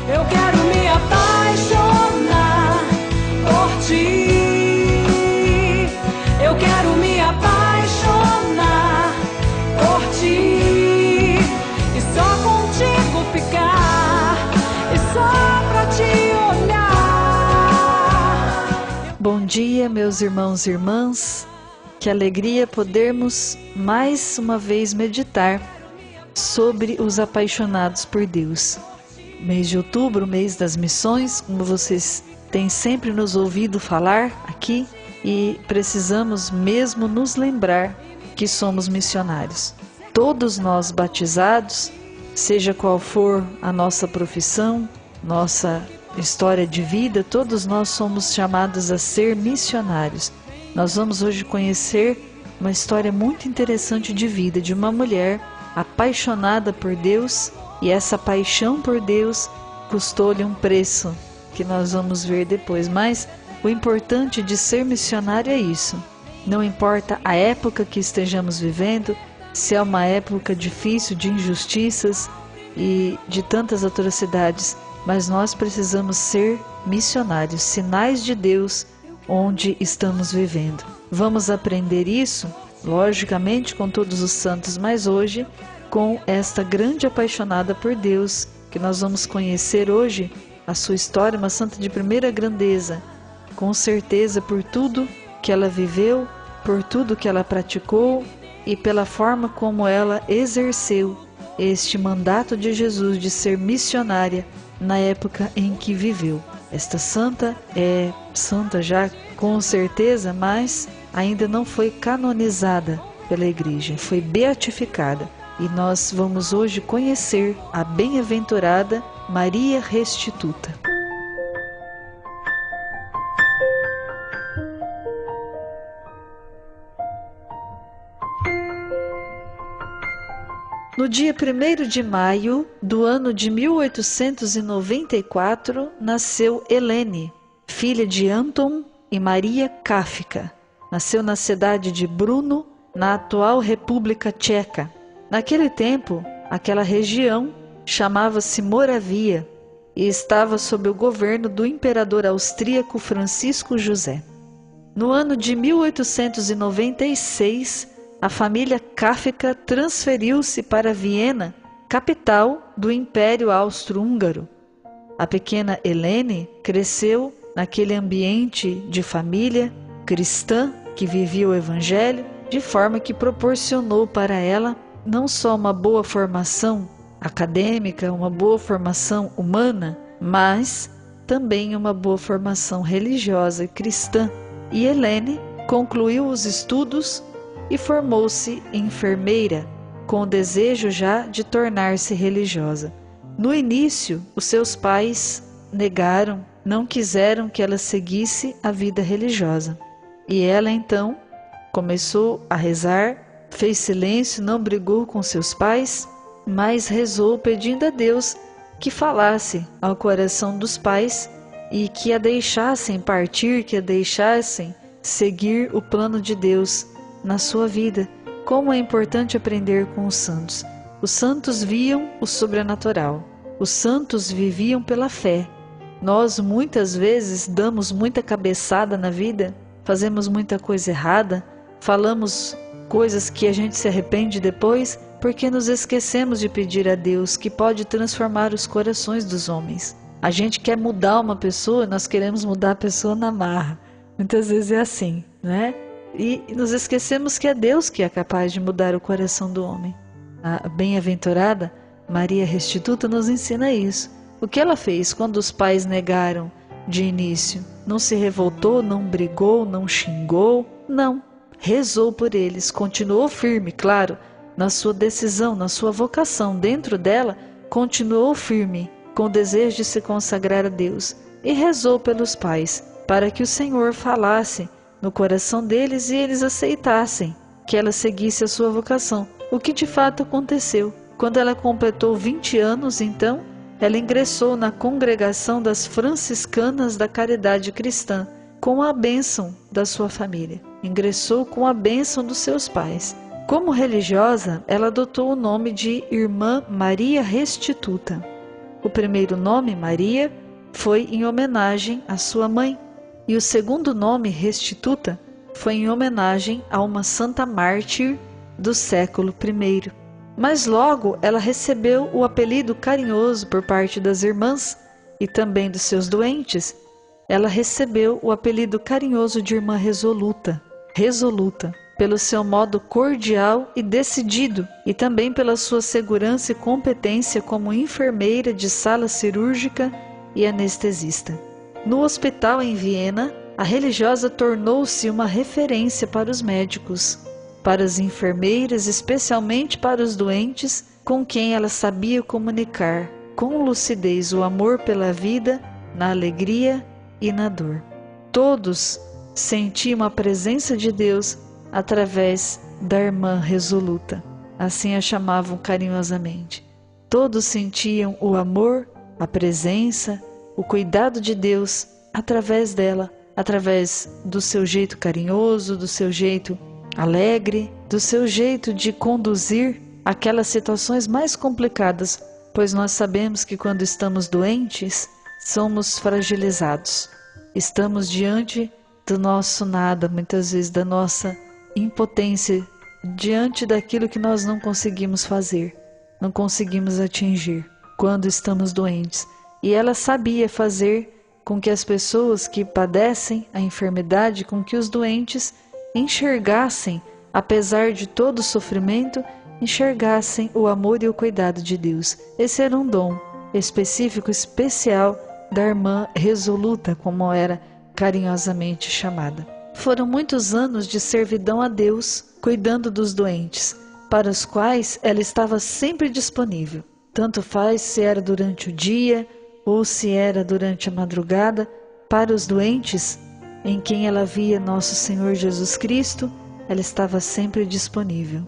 Eu quero me apaixonar por ti. Eu quero me apaixonar por ti. E só contigo ficar. E só pra te olhar. Bom dia, meus irmãos e irmãs. Que alegria podermos mais uma vez meditar sobre os apaixonados por Deus. Mês de outubro, mês das missões, como vocês têm sempre nos ouvido falar aqui, e precisamos mesmo nos lembrar que somos missionários. Todos nós batizados, seja qual for a nossa profissão, nossa história de vida, todos nós somos chamados a ser missionários. Nós vamos hoje conhecer uma história muito interessante de vida de uma mulher apaixonada por Deus, e essa paixão por Deus custou-lhe um preço que nós vamos ver depois. Mas o importante de ser missionário é isso. Não importa a época que estejamos vivendo, se é uma época difícil de injustiças e de tantas atrocidades, mas nós precisamos ser missionários, sinais de Deus onde estamos vivendo. Vamos aprender isso, logicamente, com todos os santos, mas hoje com esta grande apaixonada por Deus, que nós vamos conhecer hoje a sua história, uma santa de primeira grandeza, com certeza por tudo que ela viveu, por tudo que ela praticou e pela forma como ela exerceu este mandato de Jesus de ser missionária na época em que viveu. Esta santa é santa já com certeza, mas ainda não foi canonizada pela Igreja, foi beatificada. E nós vamos hoje conhecer a bem-aventurada Maria Restituta. No dia 1º de maio do ano de 1894, nasceu Helene, filha de Anton e Maria Kafka. Nasceu na cidade de Brno, na atual República Tcheca. Naquele tempo, aquela região chamava-se Moravia e estava sob o governo do imperador austríaco Francisco José. No ano de 1896, a família Kafka transferiu-se para Viena, capital do Império Austro-Húngaro. A pequena Helene cresceu naquele ambiente de família cristã que vivia o Evangelho, de forma que proporcionou para ela não só uma boa formação acadêmica, uma boa formação humana, mas também uma boa formação religiosa e cristã. E Helene concluiu os estudos e formou-se enfermeira, com o desejo já de tornar-se religiosa. No início, os seus pais negaram, não quiseram que ela seguisse a vida religiosa. E ela então começou a rezar, fez silêncio, não brigou com seus pais, mas rezou pedindo a Deus que falasse ao coração dos pais e que a deixassem partir, que a deixassem seguir o plano de Deus na sua vida. Como é importante aprender com os santos. Os santos viam o sobrenatural. Os santos viviam pela fé. Nós muitas vezes damos muita cabeçada na vida, fazemos muita coisa errada, falamos coisas que a gente se arrepende depois, porque nos esquecemos de pedir a Deus que pode transformar os corações dos homens. A gente quer mudar uma pessoa, nós queremos mudar a pessoa na marra. Muitas vezes é assim, né? E nos esquecemos que é Deus que é capaz de mudar o coração do homem. A bem-aventurada Maria Restituta nos ensina isso. O que ela fez quando os pais negaram de início? Não se revoltou, não brigou, não xingou, não. Rezou por eles, continuou firme, claro, na sua decisão, na sua vocação. Dentro dela, continuou firme, com o desejo de se consagrar a Deus. E rezou pelos pais, para que o Senhor falasse no coração deles e eles aceitassem que ela seguisse a sua vocação. O que de fato aconteceu. Quando ela completou 20 anos, então, ela ingressou na congregação das franciscanas da caridade cristã, com a bênção da sua família. Ingressou com a bênção dos seus pais. Como religiosa, ela adotou o nome de Irmã Maria Restituta. O primeiro nome, Maria, foi em homenagem à sua mãe, e o segundo nome, Restituta, foi em homenagem a uma santa mártir do século I. Mas logo ela recebeu o apelido carinhoso por parte das irmãs e também dos seus doentes. Ela recebeu o apelido carinhoso de irmã resoluta, pelo seu modo cordial e decidido, e também pela sua segurança e competência como enfermeira de sala cirúrgica e anestesista. No hospital em Viena, a religiosa tornou-se uma referência para os médicos, para as enfermeiras, especialmente para os doentes, com quem ela sabia comunicar com lucidez o amor pela vida, na alegria e na dor. Todos sentiam a presença de Deus através da irmã resoluta, assim a chamavam carinhosamente. Todos sentiam o amor, a presença, o cuidado de Deus através dela, através do seu jeito carinhoso, do seu jeito alegre, do seu jeito de conduzir aquelas situações mais complicadas, pois nós sabemos que quando estamos doentes, somos fragilizados. Estamos diante do nosso nada, muitas vezes da nossa impotência, diante daquilo que nós não conseguimos fazer, não conseguimos atingir quando estamos doentes. E ela sabia fazer com que as pessoas que padecem a enfermidade, com que os doentes enxergassem, apesar de todo o sofrimento, enxergassem o amor e o cuidado de Deus. Esse era um dom específico, especial da irmã resoluta, como era carinhosamente chamada. Foram muitos anos de servidão a Deus, cuidando dos doentes, para os quais ela estava sempre disponível. Tanto faz se era durante o dia ou se era durante a madrugada, para os doentes em quem ela via nosso Senhor Jesus Cristo, ela estava sempre disponível.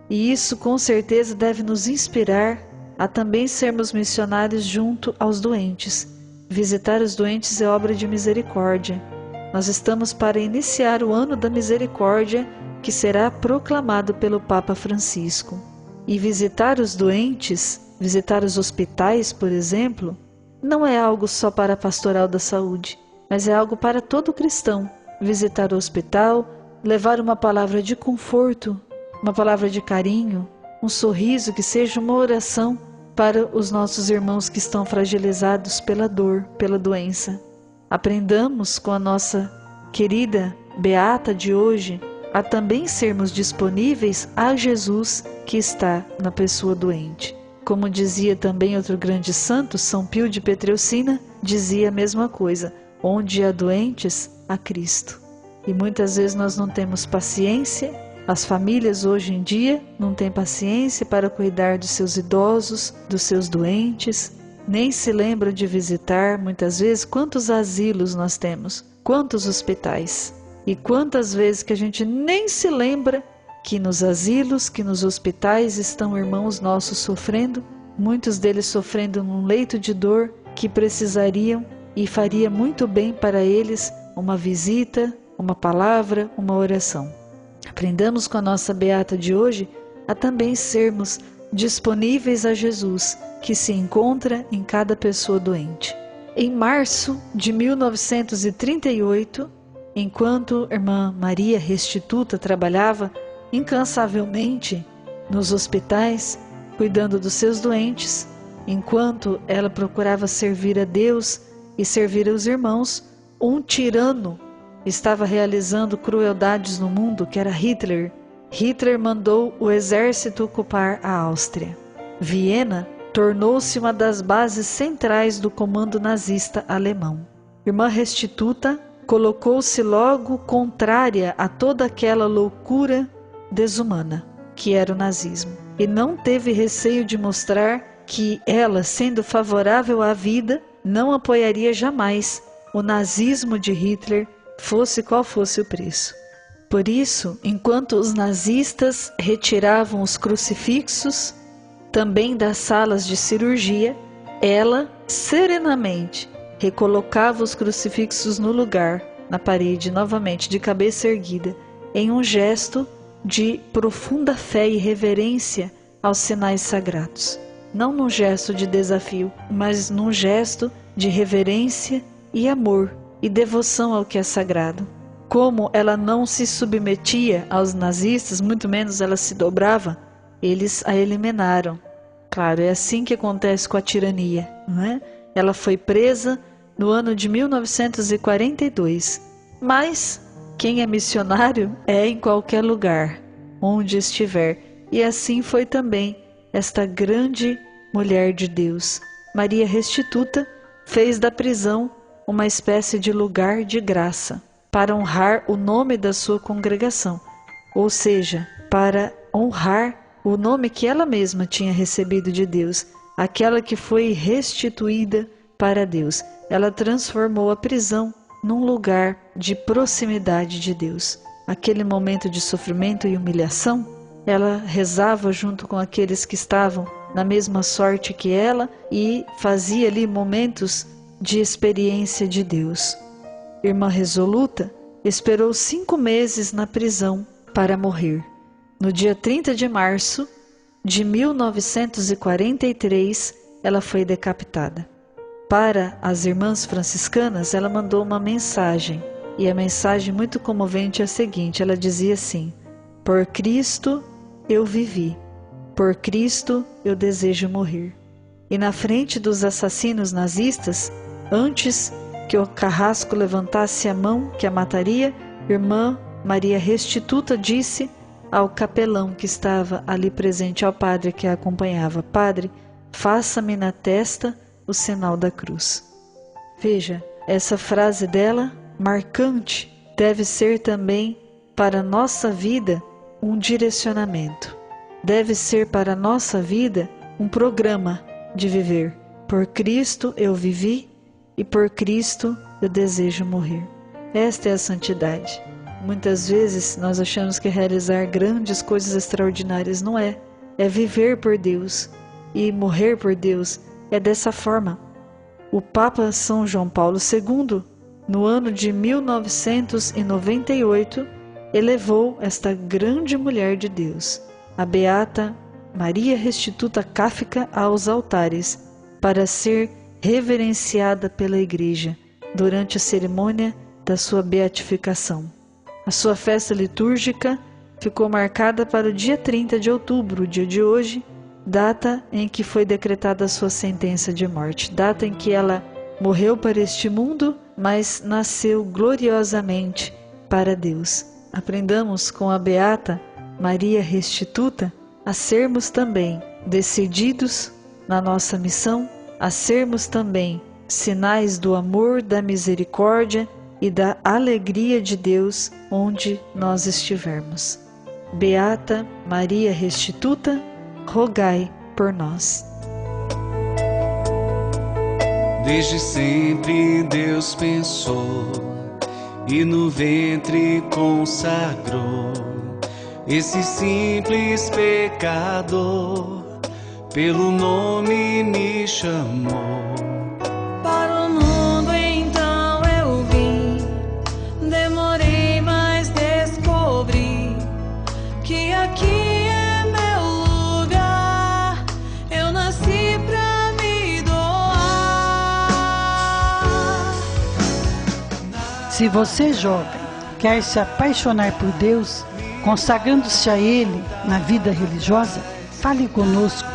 E isso com certeza deve nos inspirar a também sermos missionários junto aos doentes. Visitar os doentes é obra de misericórdia. Nós estamos para iniciar o ano da misericórdia, que será proclamado pelo Papa Francisco. E visitar os doentes, visitar os hospitais, por exemplo, não é algo só para a pastoral da saúde, mas é algo para todo cristão. Visitar o hospital, levar uma palavra de conforto, uma palavra de carinho, um sorriso, que seja uma oração para os nossos irmãos que estão fragilizados pela dor, pela doença. Aprendamos com a nossa querida Beata de hoje a também sermos disponíveis a Jesus que está na pessoa doente. Como dizia também outro grande santo, São Pio de Petreucina, dizia a mesma coisa: onde há doentes, há Cristo. E muitas vezes nós não temos paciência, as famílias hoje em dia não têm paciência para cuidar dos seus idosos, dos seus doentes, nem se lembram de visitar, muitas vezes, quantos asilos nós temos, quantos hospitais. E quantas vezes que a gente nem se lembra que nos asilos, que nos hospitais estão irmãos nossos sofrendo, muitos deles sofrendo num leito de dor, que precisariam e faria muito bem para eles uma visita, uma palavra, uma oração. Aprendamos com a nossa Beata de hoje a também sermos disponíveis a Jesus, que se encontra em cada pessoa doente. Em março de 1938, enquanto a irmã Maria Restituta trabalhava incansavelmente nos hospitais, cuidando dos seus doentes, enquanto ela procurava servir a Deus e servir aos irmãos, um tirano estava realizando crueldades no mundo, que era Hitler. Hitler mandou o exército ocupar a Áustria. Viena tornou-se uma das bases centrais do comando nazista alemão. Irmã Restituta colocou-se logo contrária a toda aquela loucura desumana que era o nazismo, e não teve receio de mostrar que ela, sendo favorável à vida, não apoiaria jamais o nazismo de Hitler, fosse qual fosse o preço. Por isso, enquanto os nazistas retiravam os crucifixos também das salas de cirurgia, ela serenamente recolocava os crucifixos no lugar, na parede, novamente de cabeça erguida, em um gesto de profunda fé e reverência aos sinais sagrados. não num gesto de desafio, mas num gesto de reverência e amor e devoção ao que é sagrado. Como ela não se submetia aos nazistas, muito menos ela se dobrava, eles a eliminaram. Claro, é assim que acontece com a tirania, não é? Ela foi presa no ano de 1942, mas quem é missionário é em qualquer lugar, onde estiver, e assim foi também esta grande mulher de Deus. Maria Restituta fez da prisão uma espécie de lugar de graça, para honrar o nome da sua congregação, ou seja, para honrar o nome que ela mesma tinha recebido de Deus, aquela que foi restituída para Deus. Ela transformou a prisão num lugar de proximidade de Deus. Aquele momento de sofrimento e humilhação, ela rezava junto com aqueles que estavam na mesma sorte que ela e fazia ali momentos de experiência de Deus. Irmã resoluta esperou 5 meses na prisão para morrer. No dia 30 de março de 1943, ela foi decapitada. Para as irmãs franciscanas, ela mandou uma mensagem, e a mensagem muito comovente é a seguinte, ela dizia assim: por Cristo eu vivi, por Cristo eu desejo morrer. E na frente dos assassinos nazistas, antes que o carrasco levantasse a mão que a mataria, irmã Maria Restituta disse ao capelão que estava ali presente, ao padre que a acompanhava: Padre, faça-me na testa o sinal da cruz. Veja, essa frase dela, marcante, deve ser também para a nossa vida um direcionamento. Deve ser para a nossa vida um programa de viver. Por Cristo eu vivi e por Cristo eu desejo morrer. Esta é a santidade. Muitas vezes nós achamos que realizar grandes coisas extraordinárias não é. É viver por Deus e morrer por Deus. É dessa forma. O Papa São João Paulo II, no ano de 1998, elevou esta grande mulher de Deus, a beata Maria Restituta Káfica, aos altares, para ser reverenciada pela Igreja durante a cerimônia da sua beatificação. A sua festa litúrgica ficou marcada para o dia 30 de outubro, o dia de hoje, data em que foi decretada a sua sentença de morte, data em que ela morreu para este mundo, mas nasceu gloriosamente para Deus. Aprendamos com a beata Maria Restituta a sermos também decididos na nossa missão, a sermos também sinais do amor, da misericórdia e da alegria de Deus onde nós estivermos. Beata Maria Restituta, rogai por nós. Desde sempre Deus pensou e no ventre consagrou esse simples pecador, pelo nome me chamou. Para o mundo então eu vim, demorei, mas descobri que aqui é meu lugar, eu nasci pra me doar. Se você, jovem, quer se apaixonar por Deus, consagrando-se a Ele na vida religiosa, fale conosco.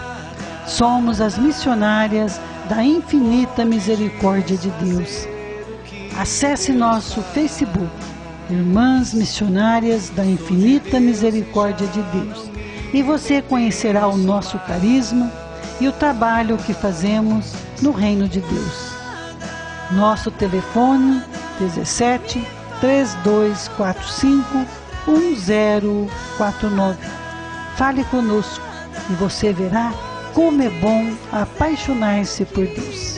Somos as missionárias da Infinita Misericórdia de Deus. Acesse nosso Facebook, Irmãs Missionárias da Infinita Misericórdia de Deus, e você conhecerá o nosso carisma e o trabalho que fazemos no Reino de Deus. Nosso telefone 17 3245 1049. Fale conosco e você verá como é bom apaixonar-se por Deus.